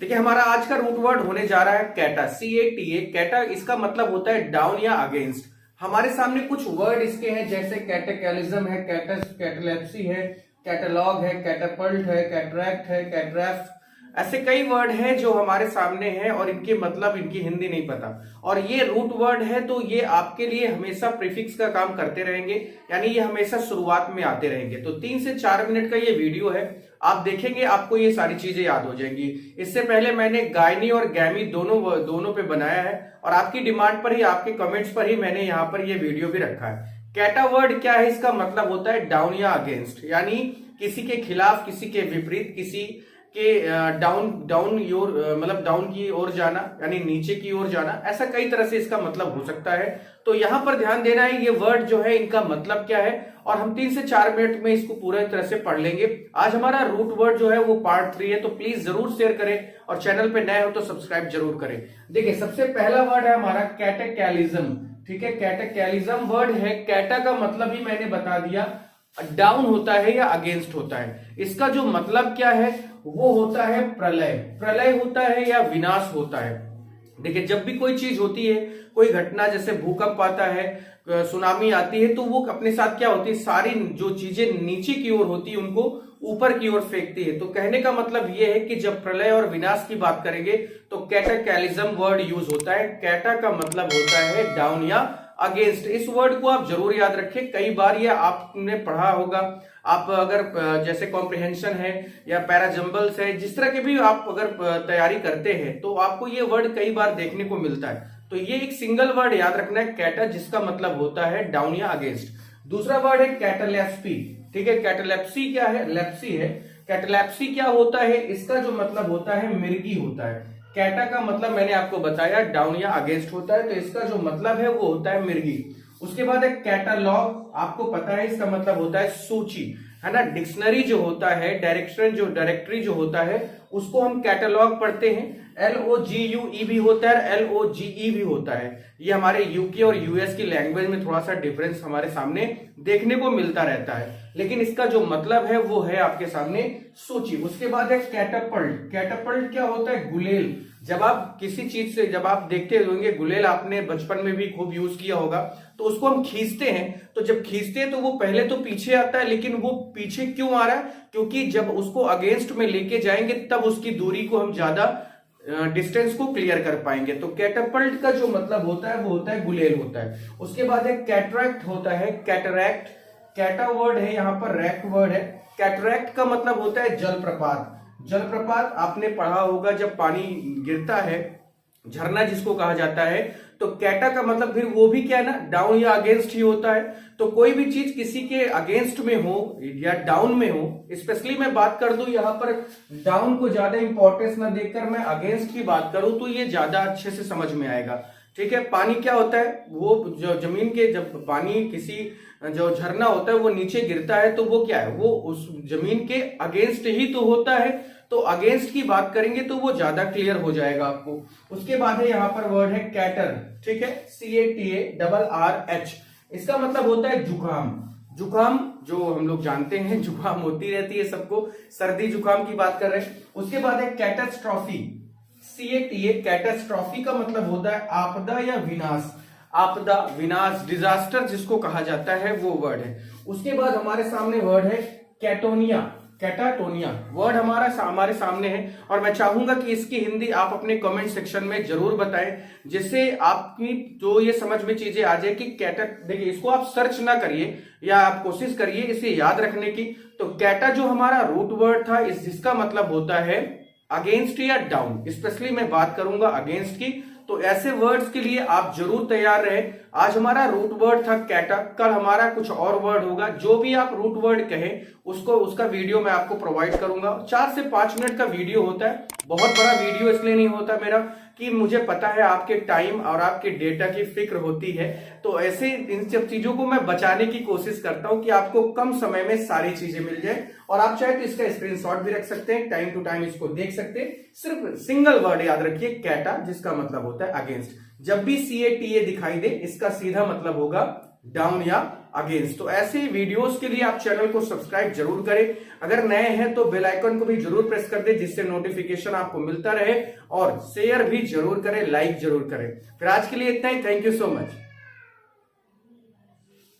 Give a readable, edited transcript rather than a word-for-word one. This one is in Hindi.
देखिए हमारा आज का रूट वर्ड होने जा रहा है कैटा, CATA। कैटा इसका मतलब होता है डाउन या अगेंस्ट। हमारे सामने कुछ वर्ड इसके हैं जैसे कैटेकलिज्म है, कैटलेप्सी है, कैटलॉग है, कैटापल्ट है, कैटरैक्ट है, कैटरैफ्ट। ऐसे कई वर्ड हैं जो हमारे सामने हैं और इनके मतलब इनकी हिंदी नहीं पता। और ये रूट वर्ड है तो ये आपके लिए हमेशा प्रीफिक्स का काम करते रहेंगे, यानी ये हमेशा शुरुआत में आते रहेंगे। तो 3 से 4 मिनट का ये वीडियो है, आप देखेंगे आपको ये सारी चीजें याद हो जाएंगी। इससे पहले मैंने गायनी और गैमी दोनों पे बनाया है और आपकी डिमांड पर ही, आपके कमेंट्स पर ही मैंने यहाँ पर ये वीडियो भी रखा है। कैटा वर्ड क्या है, इसका मतलब होता है डाउन या अगेंस्ट, यानी किसी के खिलाफ, किसी के विपरीत, किसी के डाउन योर मतलब डाउन की ओर जाना, यानी नीचे की ओर जाना। ऐसा कई तरह से इसका मतलब हो सकता है। तो यहां पर ध्यान देना है ये वर्ड जो है इनका मतलब क्या है, और हम 3 से 4 मिनट में इसको पूरी तरह से पढ़ लेंगे। आज हमारा रूट वर्ड जो है वो पार्ट 3 है, तो प्लीज जरूर शेयर करें और चैनल पे नए हो तो सब्सक्राइब जरूर करें। देखिए सबसे पहला वर्ड है हमारा कैटेकलिज्म। ठीक है, कैटेकलिज्म वर्ड है। कैटा का मतलब ही मैंने बता दिया, डाउन होता है या अगेंस्ट होता है। इसका जो मतलब क्या है वो होता है प्रलय। प्रलय होता है या विनाश होता है। देखिए जब भी कोई चीज होती है, कोई घटना जैसे भूकंप आता है, सुनामी आती है, तो वो अपने साथ क्या होती है, सारी जो चीजें नीचे की ओर होती है उनको ऊपर की ओर फेंकती है। तो कहने का मतलब ये है कि जब प्रलय और विनाश की बात करेंगे तो कैटाकलिज्म वर्ड यूज होता है। कैटा का मतलब होता है डाउन या अगेंस्ट। इस वर्ड को आप जरूर याद रखें, कई बार ये आपने पढ़ा होगा। आप अगर जैसे कॉम्प्रिहेंशन है या पैराजम्बल्स है, जिस तरह के भी आप अगर तैयारी करते हैं तो आपको ये वर्ड कई बार देखने को मिलता है। तो ये एक सिंगल वर्ड याद रखना है कैटा, जिसका मतलब होता है डाउन या अगेंस्ट। दूसरा वर्ड है कैटालेप्सी। ठीक है, कैटालेप्सी क्या है, लेप्सी है। कैटालेप्सी क्या होता है, इसका जो मतलब होता है मिर्गी होता है। कैटा का मतलब मैंने आपको बताया डाउन या अगेंस्ट होता है, तो इसका जो मतलब है वो होता है मिर्गी। उसके बाद एक कैटालॉग, आपको पता है इसका मतलब होता है सूची, है ना। डिक्शनरी जो होता है, डायरेक्टरी जो होता है उसको हम कैटालॉग पढ़ते हैं। LOGUE भी होता है, LOGE भी होता है। ये हमारे यूके और यूएस की लैंग्वेज में थोड़ा सा डिफरेंस हमारे सामने देखने को मिलता रहता है, लेकिन इसका जो मतलब है वो है आपके सामने सूची। उसके बाद है कैटापल्ट। कैटापल्ट क्या होता है, गुलेल। जब आप किसी चीज से, जब आप देखते होंगे गुलेल, आपने बचपन में भी खूब यूज किया होगा, तो उसको हम खींचते हैं। तो जब खींचते हैं तो वो पहले तो पीछे आता है, लेकिन वो पीछे क्यों आ रहा है, क्योंकि जब उसको अगेंस्ट में लेके जाएंगे तब उसकी दूरी को हम ज्यादा डिस्टेंस को क्लियर कर पाएंगे। तो कैटापल्ट का जो मतलब होता है वो होता है गुलेल होता है। उसके बाद है कैटरैक्ट होता है, कैटरैक्ट। कैटा वर्ड है, यहाँ पर रैक्ट वर्ड है। कैटरैक्ट का मतलब होता है जलप्रपात। जलप्रपात आपने पढ़ा होगा, जब पानी गिरता है, झरना जिसको कहा जाता है। तो कैटा का मतलब फिर वो भी क्या है ना, डाउन या अगेंस्ट ही होता है। तो कोई भी चीज किसी के अगेंस्ट में हो या डाउन में हो, स्पेशली मैं बात कर दूं यहाँ पर डाउन को ज्यादा इंपॉर्टेंस ना देकर मैं अगेंस्ट की बात करूं तो ये ज्यादा अच्छे से समझ में आएगा। ठीक है, पानी क्या होता है, वो जो जमीन के, जब पानी किसी जो झरना होता है वो नीचे गिरता है तो वो क्या है, वो उस जमीन के अगेंस्ट ही तो होता है। तो अगेंस्ट की बात करेंगे तो वो ज्यादा क्लियर हो जाएगा आपको। उसके बाद है यहाँ पर वर्ड है कैटर। ठीक है, CATARRH। इसका मतलब होता है जुकाम। जुकाम जो हम लोग जानते हैं, जुकाम होती रहती है सबको, सर्दी जुकाम की बात कर रहे हैं। उसके बाद है कैटास्ट्रॉफी। CATA, कैटास्ट्रॉफी का मतलब होता है आपदा या विनाश। आपदा, विनाश, डिजास्टर जिसको कहा जाता है वो वर्ड है। उसके बाद हमारे सामने वर्ड है कैटोनिया। कैटाटोनिया वर्ड हमारे सामने है, और मैं चाहूंगा कि इसकी हिंदी आप अपने कमेंट सेक्शन में जरूर बताएं, जिससे आपकी जो ये समझ में चीजें आ जाए कि कैटा। देखिए इसको आप सर्च ना करिए या आप कोशिश करिए इसे याद रखने की। तो कैटा जो हमारा रूट वर्ड था, जिसका मतलब होता है अगेंस्ट या डाउन, स्पेशली मैं बात करूंगा अगेंस्ट की। तो ऐसे वर्ड्स के लिए आप जरूर तैयार रहे। आज हमारा रूट वर्ड था कैटा, कल हमारा कुछ और वर्ड होगा। जो भी आप रूट वर्ड कहें उसका वीडियो मैं आपको प्रोवाइड करूंगा। 4 से 5 मिनट का वीडियो होता है, बहुत बड़ा वीडियो इसलिए नहीं होता मेरा कि मुझे पता है आपके टाइम और आपके डेटा की फिक्र होती है। तो ऐसे इन सब चीजों को मैं बचाने की कोशिश करता हूं कि आपको कम समय में सारी चीजें मिल जाए। और आप चाहे तो इसका स्क्रीनशॉट भी रख सकते हैं, टाइम टू टाइम इसको देख सकते हैं। सिर्फ सिंगल वर्ड याद रखिए, कैटा, जिसका मतलब होता है अगेंस्ट। जब भी CATA दिखाई दे, इसका सीधा मतलब होगा डाउन या अगेंस्ट। तो ऐसे वीडियोस के लिए आप चैनल को सब्सक्राइब जरूर करें। अगर नए हैं तो बेल आइकन को भी जरूर प्रेस कर दें, जिससे नोटिफिकेशन आपको मिलता रहे, और शेयर भी जरूर करें, लाइक जरूर करें। फिर आज के लिए इतना ही। Thank you so much.